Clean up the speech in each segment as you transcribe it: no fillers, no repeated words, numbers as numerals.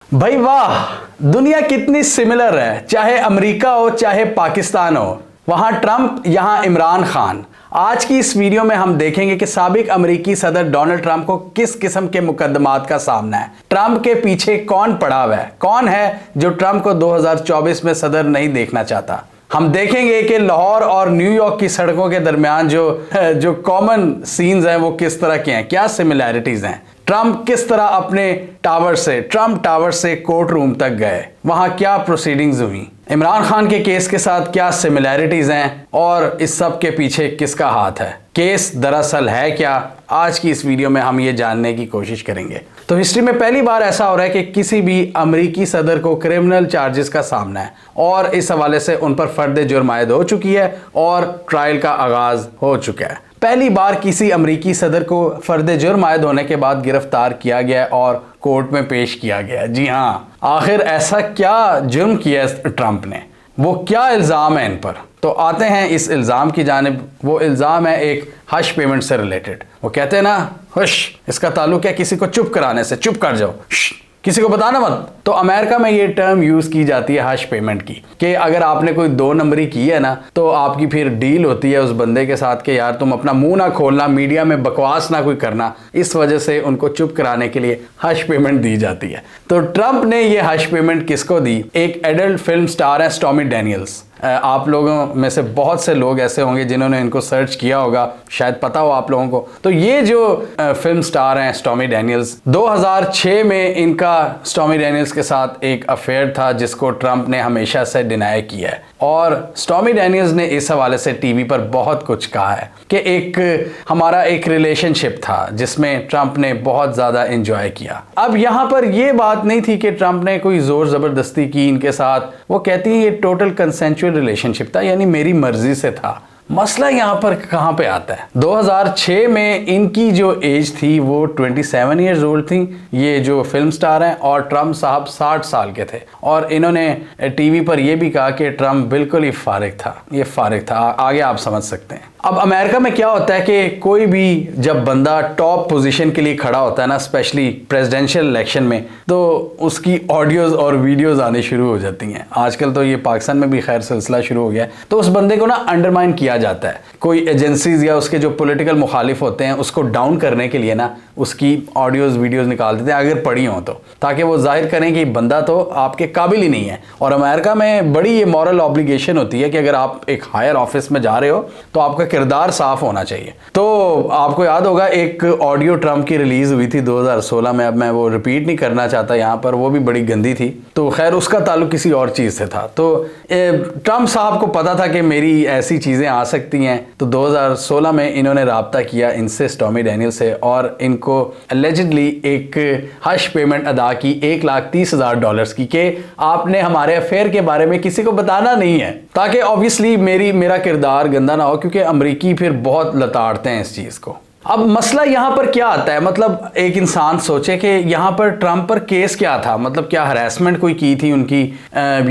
भाई वाह, दुनिया कितनी सिमिलर है। चाहे अमेरिका हो चाहे पाकिस्तान हो, वहां ट्रंप यहां इमरान खान। आज की इस वीडियो में हम देखेंगे कि साबिक अमेरिकी सदर डोनाल्ड ट्रंप को किस किस्म के मुकदमात का सामना है, ट्रंप के पीछे कौन पड़ा हुआ है, कौन है जो ट्रंप को 2024 में सदर नहीं देखना चाहता। हम देखेंगे कि लाहौर और न्यूयॉर्क की सड़कों के दरमियान जो कॉमन सीन्स हैं वो किस तरह के हैं, क्या सिमिलैरिटीज हैं। ट्रंप किस तरह अपने ट्रंप टावर से कोर्ट रूम तक गए, वहां क्या प्रोसीडिंग्स हुई, इमरान खान के केस के साथ क्या सिमिलैरिटीज हैं और इस सब के पीछे किसका हाथ है, केस दरअसल है क्या। आज की इस वीडियो में हम ये जानने की कोशिश करेंगे। तो हिस्ट्री में पहली बार ऐसा हो रहा है कि किसी भी अमेरिकी सदर को क्रिमिनल चार्जेस का सामना है और इस हवाले से उन पर फर्द जुर्म आयद हो चुकी है और ट्रायल का आगाज हो चुका है। पहली बार किसी अमेरिकी सदर को फर्द जुर्म आयद होने के बाद गिरफ्तार किया गया और कोर्ट में पेश किया गया। जी हाँ, आखिर ऐसा क्या जुर्म किया ट्रंप ने, वो क्या इल्ज़ाम है इन पर। तो आते हैं इस इल्ज़ाम की जानिब। वो इल्ज़ाम है एक हश पेमेंट से रिलेटेड। वो कहते हैं ना, हुश, इसका ताल्लुक है किसी को चुप कराने से, चुप कर जाओ, किसी को बताना मत। तो अमेरिका में ये टर्म यूज की जाती है हश पेमेंट की, कि अगर आपने कोई 2 नंबरी की है ना, तो आपकी फिर डील होती है उस बंदे के साथ कि यार तुम अपना मुंह ना खोलना, मीडिया में बकवास ना कोई करना। इस वजह से उनको चुप कराने के लिए हश पेमेंट दी जाती है। तो ट्रंप ने ये हश पेमेंट किसको दी? एक एडल्ट फिल्म स्टार है स्टॉर्मी डैनियल्स। आप लोगों में से बहुत से लोग ऐसे होंगे जिन्होंने इनको सर्च किया होगा, शायद पता हो आप लोगों को। तो ये जो फिल्म स्टार हैं स्टॉर्मी डैनियल्स, 2006 में इनका स्टॉर्मी डैनियल्स के साथ एक अफेयर था जिसको ट्रंप ने हमेशा से डिनाई किया है। और स्टॉर्मी डैनियल्स ने इस हवाले से टीवी पर बहुत कुछ कहा है कि हमारा एक रिलेशनशिप था जिसमें ट्रंप ने बहुत ज़्यादा एंजॉय किया। अब यहाँ पर यह बात नहीं थी कि ट्रंप ने कोई ज़ोर ज़बरदस्ती की इनके साथ। वो कहती है ये टोटल कंसेंचुअल रिलेशनशिप था, यानी मेरी मर्जी से था। मसला यहां पर कहां पे आता है? 2006 में इनकी जो एज थी वो 27 ईयर्स ओल्ड थी, ये जो फिल्म स्टार हैं, और ट्रंप साहब 60 साल के थे। और इन्होंने टीवी पर यह भी कहा कि ट्रंप बिल्कुल ही फारिग था, ये फारिग था। आगे आप समझ सकते हैं। अब अमेरिका में क्या होता है कि कोई भी जब बंदा टॉप पोजीशन के लिए खड़ा होता है ना, स्पेशली प्रेसिडेंशियल इलेक्शन में, तो उसकी ऑडियोज और वीडियोज आने शुरू हो जाती हैं। आजकल तो ये पाकिस्तान में भी खैर सिलसिला शुरू हो गया है। तो उस बंदे को ना अंडरमाइन किया जाता है। कोई एजेंसीज या उसके जो पॉलिटिकल मुखालिफ होते हैं उसको डाउन करने के लिए ना उसकी ऑडियोज वीडियोज निकाल देते हैं, अगर पड़ी हो तो, ताकि वो जाहिर करें कि बंदा तो आपके काबिल ही नहीं है। और अमेरिका में बड़ी ये मॉरल ऑब्लिगेशन होती है कि अगर आप एक हायर ऑफिस में जा रहे हो तो आपका किरदार साफ होना चाहिए। तो आपको याद होगा एक ऑडियो ट्रंप की रिलीज हुई थी 2016 में, अब मैं वो रिपीट नहीं करना चाहता यहाँ पर, वो भी बड़ी गंदी थी। तो खैर उसका ताल्लुक किसी और चीज़ से था। तो ट्रंप साहब को पता था कि मेरी ऐसी चीज़ें आ सकती हैं, तो 2016 में इन्होंने राब्ता किया इनसे, स्टॉर्मी डैनियल से, और इनको एलिजिडली एक हश पेमेंट अदा की $1,30,000 की, कि आपने हमारे अफेयर के बारे में किसी को बताना नहीं है, ताकि ऑब्वियसली मेरा किरदार गंदा ना हो, क्योंकि अमरीकी फिर बहुत लताड़ते हैं इस चीज़ को। अब मसला यहाँ पर क्या आता है, मतलब एक इंसान सोचे कि यहाँ पर ट्रंप पर केस क्या था, मतलब क्या हरासमेंट कोई की थी उनकी,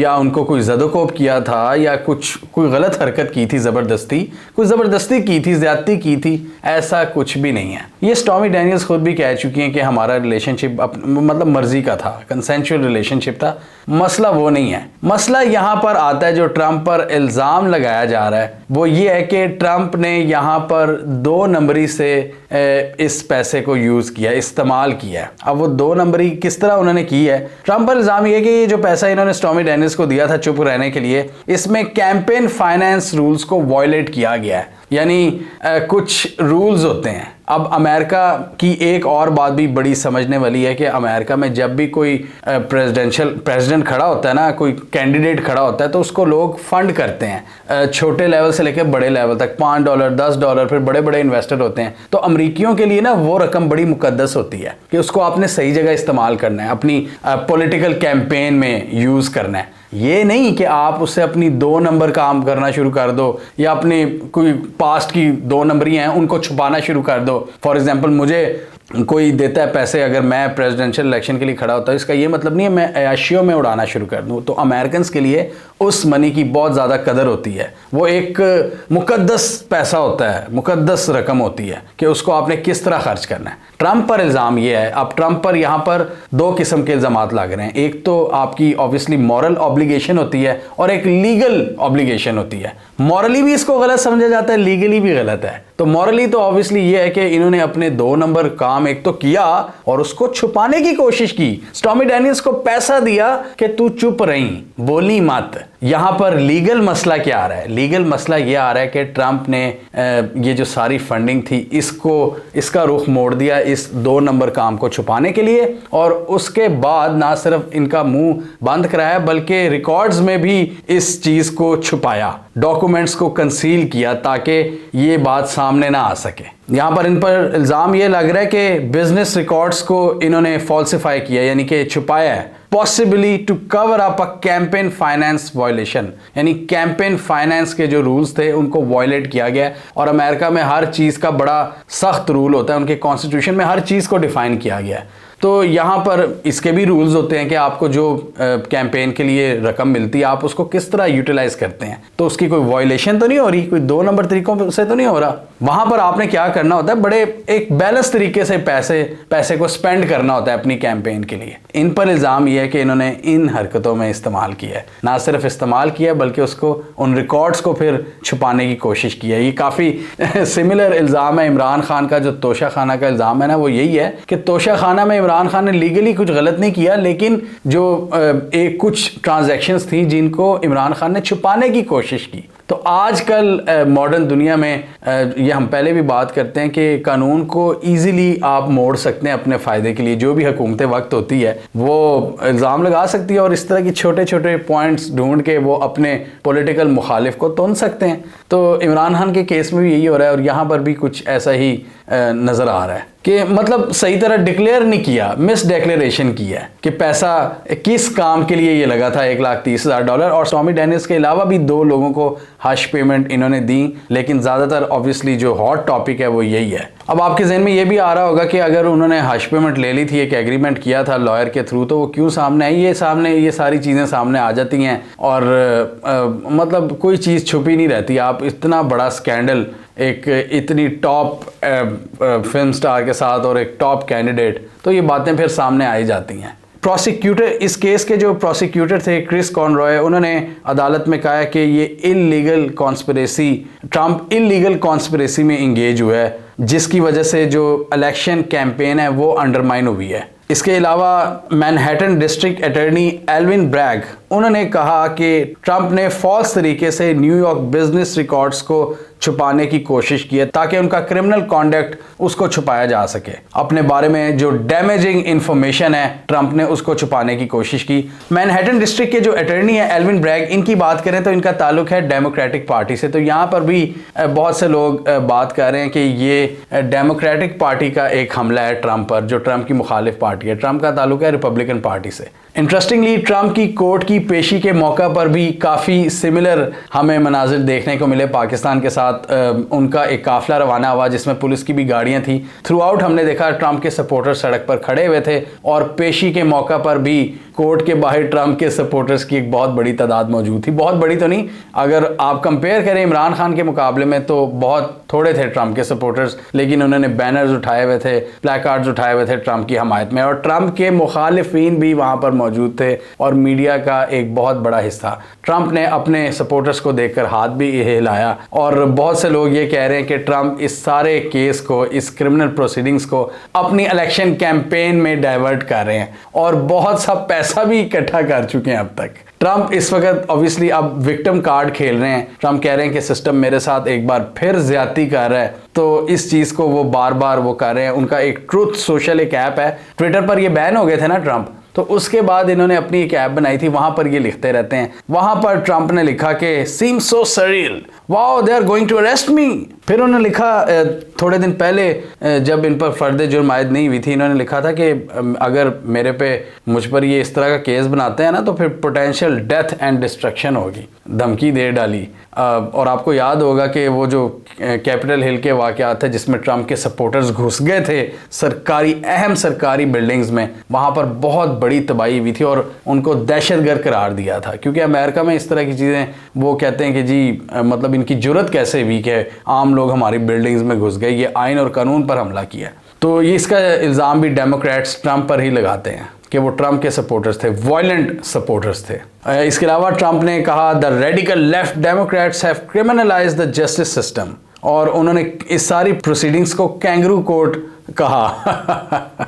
या उनको कोई ज़दोकोब किया था, या कोई गलत हरकत की थी, ज़बरदस्ती की थी, ज़्यादती की थी। ऐसा कुछ भी नहीं है। ये स्टॉर्मी डैनियल्स खुद भी कह चुकी हैं कि हमारा रिलेशनशिप मतलब मर्जी का था, कंसेंचुअल रिलेशनशिप था। मसला वो नहीं है। मसला यहाँ पर आता है, जो ट्रंप पर इल्ज़ाम लगाया जा रहा है वो ये है कि ट्रंप ने यहाँ पर 2 नंबरी से इस पैसे को यूज़ किया, इस्तेमाल किया। अब वो 2 नंबरी किस तरह उन्होंने की है? ट्रंप पर इल्ज़ाम ये है कि ये जो पैसा इन्होंने स्टॉर्मी डैनियल्स को दिया था चुप रहने के लिए, इसमें कैंपेन फाइनेंस रूल्स को वायलेट किया गया है, यानी कुछ रूल्स होते हैं। अब अमेरिका की एक और बात भी बड़ी समझने वाली है कि अमेरिका में जब भी कोई प्रेसिडेंट खड़ा होता है ना, कोई कैंडिडेट खड़ा होता है, तो उसको लोग फंड करते हैं, छोटे लेवल से लेकर बड़े लेवल तक, $5, $10, फिर बड़े बड़े इन्वेस्टर होते हैं। तो अमरीकियों के लिए ना वो रकम बड़ी मुकद्दस होती है कि उसको आपने सही जगह इस्तेमाल करना है, अपनी पॉलिटिकल कैंपेन में यूज़ करना है। ये नहीं कि आप उससे अपनी 2 नंबर काम करना शुरू कर दो, या अपने कोई पास्ट की 2 नंबरी हैं उनको छुपाना शुरू कर दो। फॉर एग्जांपल मुझे कोई देता है पैसे, अगर मैं प्रेसिडेंशियल इलेक्शन के लिए खड़ा होता हूँ, इसका ये मतलब नहीं है मैं अयाशियों में उड़ाना शुरू कर दूँ। तो अमेरिकन के लिए उस मनी की बहुत ज़्यादा कदर होती है। वो एक मुकद्दस पैसा होता है, मुकद्दस रकम होती है कि उसको आपने किस तरह खर्च करना है। ट्रंप पर इल्ज़ाम ये है, अब ट्रंप पर यहाँ पर दो किस्म के इल्ज़ामात लग रहे हैं। एक तो आपकी ऑब्वियसली मॉरल ऑब्लिगेशन होती है और एक लीगल ऑब्लिगेशन होती है। मॉरली भी इसको गलत समझा जाता है, लीगली भी गलत है। तो मॉरली तो ऑब्वियसली ये है कि इन्होंने अपने 2 नंबर काम एक तो किया और उसको छुपाने की कोशिश की। स्टॉर्मी डैनियल्स को पैसा दिया कि तू चुप रही, बोली मत। यहां पर लीगल मसला क्या आ रहा है? लीगल मसला ये आ रहा है कि ट्रंप ने ये जो सारी फंडिंग थी इसका रुख मोड़ दिया इस 2 नंबर काम को छुपाने के लिए, और उसके बाद ना सिर्फ इनका मुंह बंद कराया बल्कि रिकॉर्ड्स में भी इस चीज को छुपाया, डॉक्यूमेंट्स को कंसील किया ताकि ये बात सामने ना आ सके। यहाँ पर इन पर इल्ज़ाम ये लग रहा है कि बिजनेस रिकॉर्ड्स को इन्होंने फॉल्सिफाई किया, यानी कि छुपाया है, possibly to cover up a campaign finance violation, यानी कैंपेन फाइनेंस के जो रूल्स थे उनको वायलेट किया गया। और अमेरिका में हर चीज़ का बड़ा सख्त रूल होता है, उनके कॉन्स्टिट्यूशन में हर चीज़ को डिफाइन किया गया है। तो यहाँ पर इसके भी रूल्स होते हैं कि आपको जो कैंपेन के लिए रकम मिलती है आप उसको किस तरह यूटिलाइज करते हैं। तो उसकी कोई वायलेशन तो नहीं हो रही, कोई 2 नंबर तरीकों से तो नहीं हो रहा। वहां पर आपने क्या करना होता है, बड़े एक बैलेंस तरीके से पैसे को स्पेंड करना होता है अपनी कैंपेन के लिए। इन पर इल्ज़ाम यह है कि इन्होंने इन हरकतों में इस्तेमाल किया है, ना सिर्फ इस्तेमाल किया बल्कि उसको उन रिकॉर्ड्स को फिर छुपाने की कोशिश की है। ये काफ़ी सिमिलर इल्ज़ाम है इमरान खान का, जो तोशा खाना का इल्ज़ाम है ना, वो यही है कि तोशा खाना में इमरान खान ने लीगली कुछ गलत नहीं किया, लेकिन जो एक कुछ ट्रांजैक्शंस थी जिनको इमरान खान ने छुपाने की कोशिश की। तो आजकल मॉडर्न दुनिया में ये हम पहले भी बात करते हैं कि कानून को इजीली आप मोड़ सकते हैं अपने फ़ायदे के लिए। जो भी हुकूमत वक्त होती है वो इल्ज़ाम लगा सकती है और इस तरह की छोटे छोटे पॉइंट्स ढूंढ के वो अपने पॉलिटिकल मुखालिफ को तुन सकते हैं। तो इमरान खान के केस में भी यही हो रहा है और यहाँ पर भी कुछ ऐसा ही नज़र आ रहा है कि मतलब सही तरह डिक्लेयर नहीं किया, मिस डिक्लेरेशन किया है कि पैसा किस काम के लिए ये लगा था, $1,30,000। और स्टॉर्मी डैनियल्स के अलावा भी 2 लोगों को हश पेमेंट इन्होंने दी, लेकिन ज़्यादातर ऑब्वियसली जो हॉट टॉपिक है वो यही है। अब आपके जहन में ये भी आ रहा होगा कि अगर उन्होंने हश पेमेंट ले ली थी, एक एग्रीमेंट किया था लॉयर के थ्रू, तो वो क्यों सामने आई? ये सारी चीज़ें सामने आ जाती हैं और मतलब कोई चीज़ छुपी नहीं रहती। आप इतना बड़ा स्कैंडल एक इतनी टॉप फिल्म स्टार के साथ और एक टॉप कैंडिडेट, तो ये बातें फिर सामने आई जाती हैं। प्रोसिक्यूटर, इस केस के जो प्रोसिक्यूटर थे क्रिस कॉनरॉय, उन्होंने अदालत में कहा है कि ये illegal conspiracy, Trump illegal conspiracy में इंगेज हुआ है, जिसकी वजह से जो इलेक्शन कैंपेन है वो अंडरमाइन हुई है। इसके अलावा Manhattan district attorney Alvin Bragg, उन्होंने कहा कि ट्रंप ने फॉल्स तरीके से न्यूयॉर्क बिजनेस रिकॉर्ड्स को छुपाने की कोशिश की है ताकि उनका क्रिमिनल कॉन्डक्ट उसको छुपाया जा सके। अपने बारे में जो डैमेजिंग इंफॉर्मेशन है ट्रंप ने उसको छुपाने की कोशिश की। मैनहट्टन डिस्ट्रिक्ट के जो अटॉर्नी है एल्विन ब्रैग, इनकी बात करें तो इनका ताल्लुक है डेमोक्रेटिक पार्टी से। तो यहाँ पर भी बहुत से लोग बात कर रहे हैं कि ये डेमोक्रेटिक पार्टी का एक हमला है ट्रंप पर, जो ट्रंप की मुखालिफ पार्टी है। ट्रंप का ताल्लुक है रिपब्लिकन पार्टी से। इंटरेस्टिंगली ट्रंप की कोर्ट की पेशी के मौका पर भी काफ़ी सिमिलर हमें मनाजिर देखने को मिले। पाकिस्तान के साथ उनका एक काफिला रवाना हुआ जिसमें पुलिस की भी गाड़ियां थी। थ्रू आउट हमने देखा ट्रंप के सपोर्टर्स सड़क पर खड़े हुए थे और पेशी के मौका पर भी कोर्ट के बाहर ट्रंप के सपोर्टर्स की एक बहुत बड़ी तादाद मौजूद थी। बहुत बड़ी तो नहीं, अगर आप कंपेयर करें इमरान खान के मुकाबले में तो बहुत थोड़े थे ट्रंप के सपोर्टर्स, लेकिन उन्होंने बैनर्स उठाए हुए थे, प्लेकार्ड्स उठाए हुए थे ट्रंप की हमायत में, और ट्रंप के मुखालिफिन भी वहां पर मौजूद थे और मीडिया का एक बहुत बड़ा हिस्सा। ट्रंप ने अपने सपोर्टर्स को देखकर हाथ भी हिलाया और बहुत से लोग ये कह रहे हैं कि ट्रंप इस सारे केस को, इस क्रिमिनल प्रोसीडिंग्स को अपनी इलेक्शन कैंपेन में डाइवर्ट कर रहे हैं और बहुत सा पैसा भी इकट्ठा कर चुके हैं अब तक। ट्रंप इस वक्त ऑब्वियसली अब विक्टिम कार्ड खेल रहे हैं। ट्रंप कह रहे हैं कि सिस्टम मेरे साथ एक बार फिर ज्यादती कर रहा है, तो इस चीज को वो बार बार वो कर रहे हैं। उनका एक ट्रूथ सोशल एक ऐप है, ट्विटर पर ये बैन हो गए थे ना ट्रंप, तो उसके बाद इन्होंने अपनी एक ऐप बनाई थी, वहां पर ये लिखते रहते हैं। वहां पर ट्रंप ने लिखा कि seem so surreal, wow they are going to arrest me. फिर उन्होंने लिखा थोड़े दिन पहले जब इन पर फर्द जुर्म आयद नहीं हुई थी, इन्होंने लिखा था कि अगर मुझ पर ये इस तरह का केस बनाते हैं ना तो फिर पोटेंशियल डेथ एंड डिस्ट्रक्शन होगी। धमकी दे डाली और आपको याद होगा कि वो जो कैपिटल हिल के वाक़यात थे जिसमें ट्रंप के सपोर्टर्स घुस गए थे अहम सरकारी बिल्डिंग्स में, वहाँ पर बहुत बड़ी तबाही हुई थी और उनको दहशतगर्द करार दिया था। क्योंकि अमेरिका में इस तरह की चीज़ें वो कहते हैं कि जी मतलब इनकी जुर्रत कैसे वीक है, आम लोग हमारी बिल्डिंग्स में घुस गए, ये आइन और कानून पर हमला किया। तो ये इसका इल्ज़ाम भी डेमोक्रेट्स ट्रंप पर ही लगाते हैं कि वो ट्रंप के सपोर्टर्स थे, वायलेंट सपोर्टर्स थे। इसके अलावा ट्रंप ने कहा the radical left Democrats have criminalised the justice system, और उन्होंने इस सारी प्रोसीडिंग्स को कैंगरू कोर्ट कहा।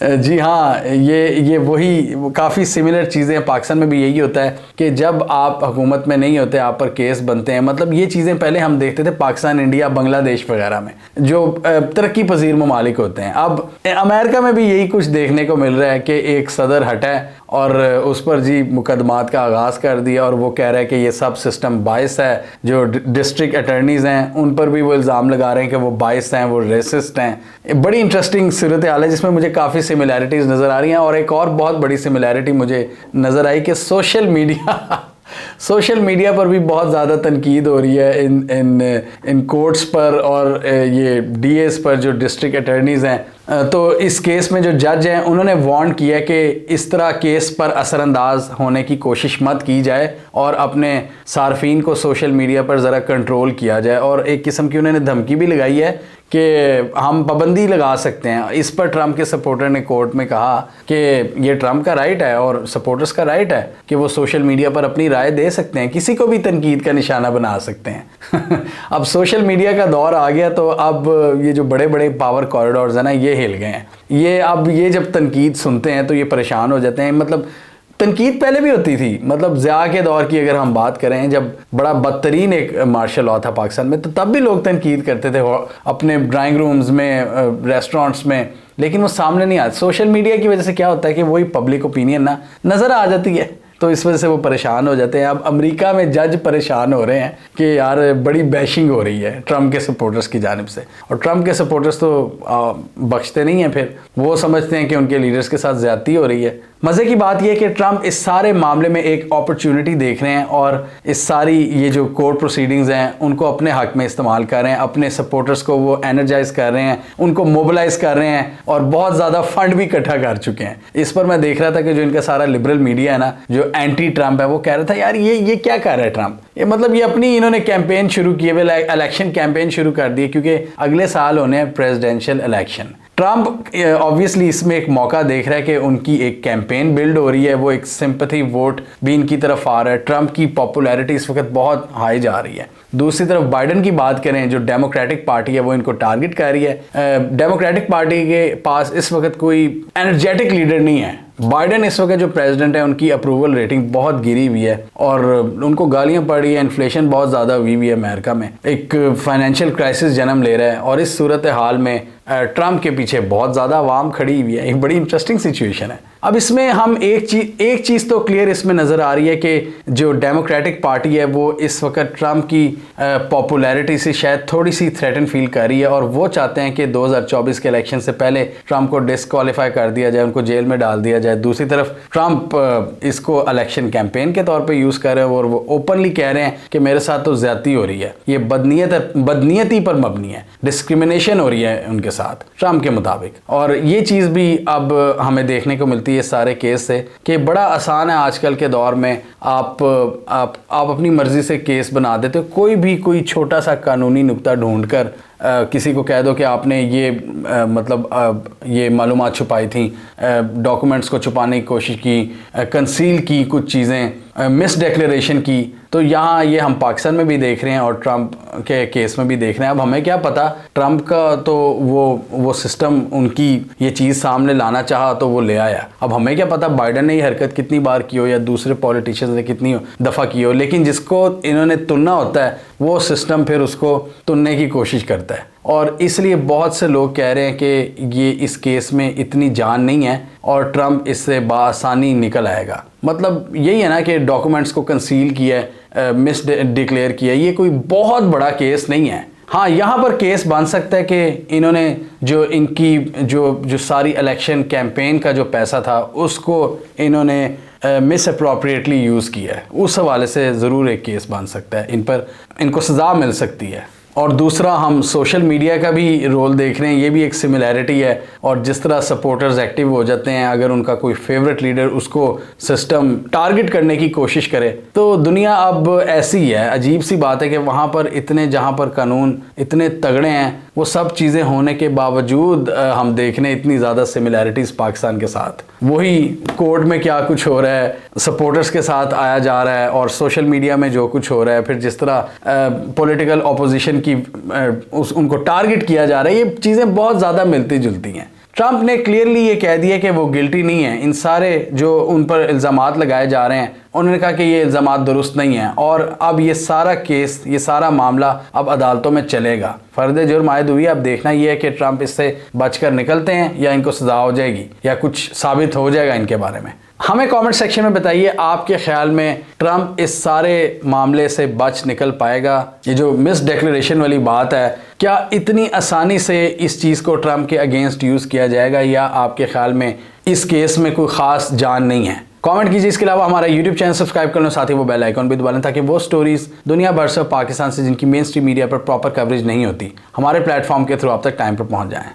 जी हाँ, ये वही काफ़ी सिमिलर चीज़ें हैं। पाकिस्तान में भी यही होता है कि जब आप हुकूमत में नहीं होते आप पर केस बनते हैं। मतलब ये चीज़ें पहले हम देखते थे पाकिस्तान, इंडिया, बांग्लादेश वगैरह में जो तरक्की पजीर ममालिक होते हैं। अब अमेरिका में भी यही कुछ देखने को मिल रहा है कि एक सदर हटा है और उस पर जी मुकदमात का आगाज़ कर दिया और वो कह रहा है कि ये सब सिस्टम बायस है। जो डिस्ट्रिक्ट अटर्नीज़ हैं उन पर भी वो इल्ज़ाम लगा रहे हैं कि वो बायस हैं, वो रेसिस्ट हैं। बड़ी इंटरेस्टिंग सूरत हाल है जिसमें मुझे काफ़ी सिमिलैरिटीज़ नज़र आ रही हैं। और एक और बहुत बड़ी सिमिलैरिटी मुझे नज़र आई कि सोशल मीडिया पर भी बहुत ज़्यादा तनकीद हो रही है इन कोर्ट्स पर और ये डीएस पर जो डिस्ट्रिक्ट अटर्नीज़ हैं। तो इस केस में जो जज हैं उन्होंने वार्न किया कि इस तरह केस पर असरअंदाज होने की कोशिश मत की जाए और अपने सार्फिन को सोशल मीडिया पर ज़रा कंट्रोल किया जाए। और एक किस्म की उन्होंने धमकी भी लगाई है कि हम पाबंदी लगा सकते हैं। इस पर ट्रंप के सपोर्टर ने कोर्ट में कहा कि ये ट्रंप का राइट है और सपोर्टर्स का राइट है कि वो सोशल मीडिया पर अपनी राय दे सकते हैं, किसी को भी तनकीद का निशाना बना सकते हैं। अब सोशल मीडिया का दौर आ गया तो अब ये जो बड़े बड़े पावर कॉरिडोर्स हैं ना, ये हिल गए हैं। ये जब तनकीद सुनते हैं तो ये परेशान हो जाते हैं। मतलब तनकीद पहले भी होती थी, मतलब ज़िया के दौर की अगर हम बात करें, जब बड़ा बदतरीन एक मार्शल लॉ था पाकिस्तान में, तो तब भी लोग तनकीद करते थे अपने ड्राइंग रूम्स में, रेस्टोरेंट्स में, लेकिन वो सामने नहीं आते। सोशल मीडिया की वजह से क्या होता है कि वही पब्लिक ओपिनियन ना नज़र आ जाती है, तो इस वजह से वो परेशान हो जाते हैं। अब अमेरिका में जज परेशान हो रहे हैं कि यार बड़ी बैशिंग हो रही है ट्रंप के सपोर्टर्स की जानिब से, और ट्रंप के सपोर्टर्स तो बख्शते नहीं हैं। फिर वो समझते हैं कि उनके लीडर्स के साथ ज़्यादती हो रही है। मज़े की बात यह है कि ट्रंप इस सारे मामले में एक अपॉर्चुनिटी देख रहे हैं और इस सारी ये जो कोर्ट प्रोसीडिंग्स हैं उनको अपने हक में इस्तेमाल कर रहे हैं। अपने सपोर्टर्स को वो एनर्जाइज कर रहे हैं, उनको मोबिलाइज कर रहे हैं और बहुत ज़्यादा फंड भी इकट्ठा कर चुके हैं। इस पर मैं देख रहा था कि जो इनका सारा लिबरल मीडिया है ना, जो एंटी ट्रंप है, वो कह रहा था यार ये क्या कर रहा है ट्रंप, ये मतलब ये अपनी इन्होंने कैंपेन शुरू किए हुए, इलेक्शन कैंपेन शुरू कर दिए क्योंकि अगले साल होने हैं प्रेसिडेंशियल इलेक्शन। ट्रंप ऑब्वियसली इसमें एक मौका देख रहा है कि उनकी एक कैंपेन बिल्ड हो रही है, वो एक सिंपैथी वोट भी इनकी तरफ आ रहा है। ट्रंप की पॉपुलैरिटी इस वक्त बहुत हाई जा रही है। दूसरी तरफ बाइडन की बात करें, जो डेमोक्रेटिक पार्टी है वो इनको टारगेट कर रही है। डेमोक्रेटिक पार्टी के पास इस वक्त कोई एनर्जेटिक लीडर नहीं है। बाइडन इस वक्त जो प्रेसिडेंट है उनकी अप्रूवल रेटिंग बहुत गिरी हुई है और उनको गालियां पड़ रही है, इन्फ्लेशन बहुत ज़्यादा हुई है अमेरिका में, एक फाइनेंशियल क्राइसिस जन्म ले रहा है और इस सूरत हाल में ट्रंप के पीछे बहुत ज़्यादा आवाम खड़ी हुई है। एक बड़ी इंटरेस्टिंग सिचुएशन है। अब इसमें हम एक चीज़ तो क्लियर इसमें नज़र आ रही है कि जो डेमोक्रेटिक पार्टी है वो इस वक्त ट्रंप की पॉपुलैरिटी से शायद थोड़ी सी थ्रेटन फील कर रही है और वो चाहते हैं कि 2024 के इलेक्शन से पहले ट्रंप को डिस्क्वालीफाई कर दिया जाए, उनको जेल में डाल दिया जाए। दूसरी तरफ ट्रंप इसको इलेक्शन कैंपेन के तौर पर यूज़ कर रहे हैं और वो ओपनली कह रहे हैं कि मेरे साथ तो ज़्यादती हो रही है, ये बदनीयती पर मबनी है, डिस्क्रिमिनेशन हो रही है उनके साथ ट्रंप के मुताबिक। और ये चीज़ भी अब हमें देखने को मिलती है इस सारे केस से कि बड़ा आसान है आजकल के दौर में, आप अपनी मर्जी से केस बना देते हो। कोई छोटा सा कानूनी नुक्ता ढूंढकर किसी को कह दो कि आपने ये ये मालूमात छुपाई थी, डॉक्यूमेंट्स को छुपाने की कोशिश की, कंसील की कुछ चीज़ें, मिस डिक्लेरेशन की, तो यहाँ ये हम पाकिस्तान में भी देख रहे हैं और ट्रंप के केस में भी देख रहे हैं। अब हमें क्या पता, ट्रंप का तो वो सिस्टम उनकी ये चीज़ सामने लाना चाहा तो वो ले आया। अब हमें क्या पता बाइडन ने ये हरकत कितनी बार की हो या दूसरे पॉलिटिशियंस ने कितनी दफ़ा की हो, लेकिन जिसको इन्होंने तुनना होता है वो सिस्टम फिर उसको तुनने की कोशिश करता है। और इसलिए बहुत से लोग कह रहे हैं कि ये इस केस में इतनी जान नहीं है और ट्रंप इससे बआसानी निकल आएगा। मतलब यही है ना कि डॉक्यूमेंट्स को कंसील किया है, मिस डिक्लेयर किया है, ये कोई बहुत बड़ा केस नहीं है। हाँ, यहाँ पर केस बन सकता है कि इन्होंने जो इनकी जो सारी इलेक्शन कैंपेन का जो पैसा था उसको इन्होंने मिस अप्रोप्रिएटली यूज़ किया है। उस हवाले से ज़रूर एक केस बन सकता है, इन पर इनको सज़ा मिल सकती है। और दूसरा, हम सोशल मीडिया का भी रोल देख रहे हैं, ये भी एक सिमिलैरिटी है। और जिस तरह सपोर्टर्स एक्टिव हो जाते हैं, अगर उनका कोई फेवरेट लीडर उसको सिस्टम टारगेट करने की कोशिश करे, तो दुनिया अब ऐसी है। अजीब सी बात है कि वहाँ पर जहाँ पर कानून इतने तगड़े हैं, वो सब चीज़ें होने के बावजूद हम देख रहे हैं इतनी ज़्यादा सिमिलैरिटीज़ पाकिस्तान के साथ। वही कोर्ट में क्या कुछ हो रहा है, सपोर्टर्स के साथ आया जा रहा है, और सोशल मीडिया में जो कुछ हो रहा है, फिर जिस तरह पॉलिटिकल ऑपोजिशन की उनको टारगेट किया जा रहा है, ये चीज़ें बहुत ज़्यादा मिलती जुलती हैं। ट्रंप ने क्लियरली ये कह दिया कि वो गिल्टी नहीं है। इन सारे जो उन पर इल्ज़ामात लगाए जा रहे हैं, उन्होंने कहा कि ये इल्ज़ामात दुरुस्त नहीं है, और अब ये सारा केस, ये सारा मामला अब अदालतों में चलेगा। फर्द जुर्म आयद हुई। अब देखना ये है कि ट्रंप इससे बचकर निकलते हैं या इनको सज़ा हो जाएगी या कुछ साबित हो जाएगा इनके बारे में। हमें कमेंट सेक्शन में बताइए, आपके ख्याल में ट्रंप इस सारे मामले से बच निकल पाएगा? ये जो मिस डिक्लेरेशन वाली बात है, क्या इतनी आसानी से इस चीज़ को ट्रंप के अगेंस्ट यूज़ किया जाएगा, या आपके ख्याल में इस केस में कोई ख़ास जान नहीं है? कमेंट कीजिए। इसके अलावा हमारा यूट्यूब चैनल सब्सक्राइब कर लो, साथ ही वो बेल आइकन भी दबा लें, ताकि वो स्टोरीज दुनिया भर से पाकिस्तान से जिनकी मेन स्ट्रीम मीडिया पर प्रॉपर कवरेज नहीं होती, हमारे प्लेटफॉर्म के थ्रू आप तक टाइम पर पहुंच जाएं।